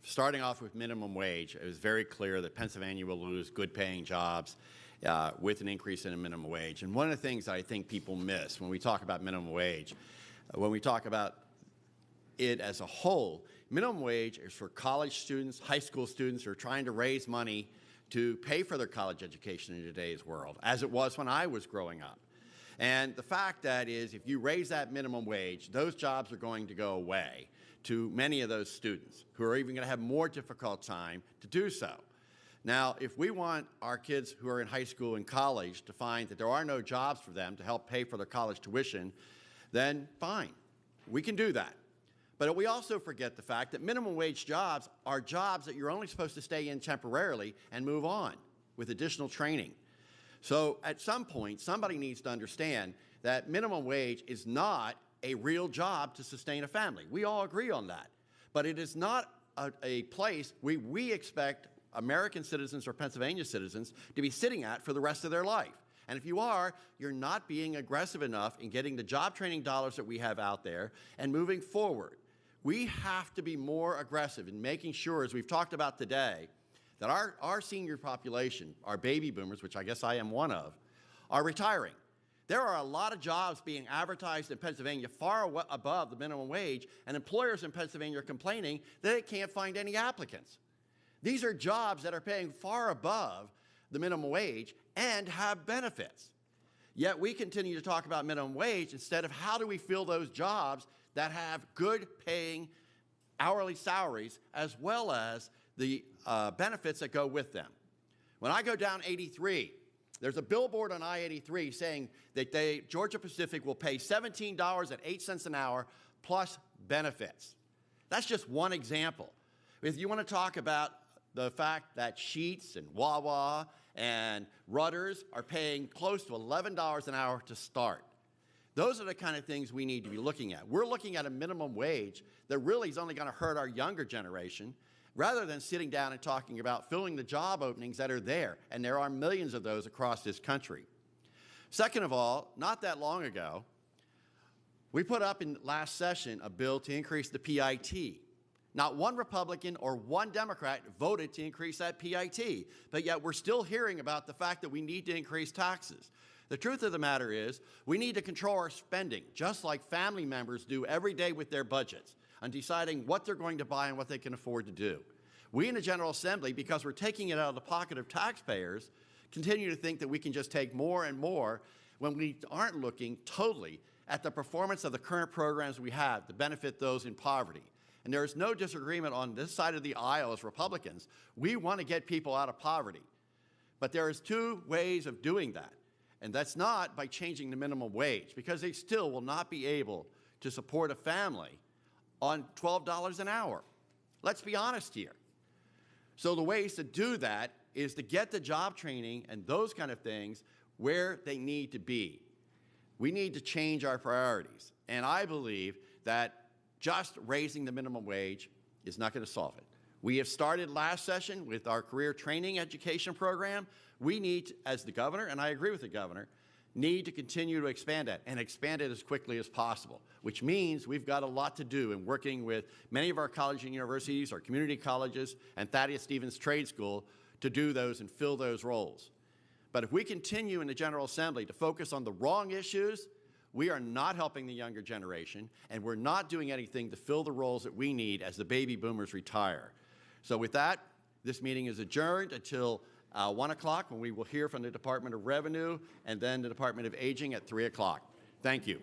starting off with minimum wage, it was very clear that Pennsylvania will lose good-paying jobs with an increase in a minimum wage. And one of the things I think people miss when we talk about minimum wage, when we talk about it as a whole, minimum wage is for college students, high school students who are trying to raise money to pay for their college education in today's world, as it was when I was growing up. And the fact that is, if you raise that minimum wage, those jobs are going to go away to many of those students who are even going to have more difficult time to do so. Now, if we want our kids who are in high school and college to find that there are no jobs for them to help pay for their college tuition, then fine, we can do that. But we also forget the fact that minimum wage jobs are jobs that you're only supposed to stay in temporarily and move on with additional training. So at some point, somebody needs to understand that minimum wage is not a real job to sustain a family. We all agree on that. But it is not a place we expect American citizens or Pennsylvania citizens to be sitting at for the rest of their life. And if you are, you're not being aggressive enough in getting the job training dollars that we have out there and moving forward. We have to be more aggressive in making sure, as we've talked about today, that our senior population, our baby boomers, which I guess I am one of, are retiring. There are a lot of jobs being advertised in Pennsylvania far above the minimum wage, and employers in Pennsylvania are complaining that they can't find any applicants. These are jobs that are paying far above the minimum wage and have benefits. Yet we continue to talk about minimum wage instead of how do we fill those jobs that have good paying hourly salaries as well as the benefits that go with them. When I go down 83, there's a billboard on I-83 saying that Georgia Pacific will pay $17.08 an hour plus benefits. That's just one example. If you want to talk about the fact that Sheetz and Wawa and Rudders are paying close to $11 an hour to start, those are the kind of things we need to be looking at. We're looking at a minimum wage that really is only going to hurt our younger generation, rather than sitting down and talking about filling the job openings that are there, and there are millions of those across this country. Second of all, not that long ago, we put up in last session a bill to increase the PIT. Not one Republican or one Democrat voted to increase that PIT, but yet we're still hearing about the fact that we need to increase taxes. The truth of the matter is, we need to control our spending, just like family members do every day with their budgets, on deciding what they're going to buy and what they can afford to do. We in the General Assembly, because we're taking it out of the pocket of taxpayers, continue to think that we can just take more and more when we aren't looking totally at the performance of the current programs we have to benefit those in poverty. And there is no disagreement on this side of the aisle as Republicans. We want to get people out of poverty. But there is two ways of doing that. And that's not by changing the minimum wage, because they still will not be able to support a family on $12 an hour. Let's be honest here. So the ways to do that is to get the job training and those kind of things where they need to be. We need to change our priorities. And I believe that just raising the minimum wage is not going to solve it. We have started last session with our career training education program. We need, as the governor, and I agree with the governor, need to continue to expand that and expand it as quickly as possible, which means we've got a lot to do in working with many of our colleges and universities, our community colleges, and Thaddeus Stevens Trade School to do those and fill those roles. But if we continue in the General Assembly to focus on the wrong issues, we are not helping the younger generation, and we're not doing anything to fill the roles that we need as the baby boomers retire. So with that, this meeting is adjourned until 1 o'clock, when we will hear from the Department of Revenue and then the Department of Aging at 3 o'clock. Thank you.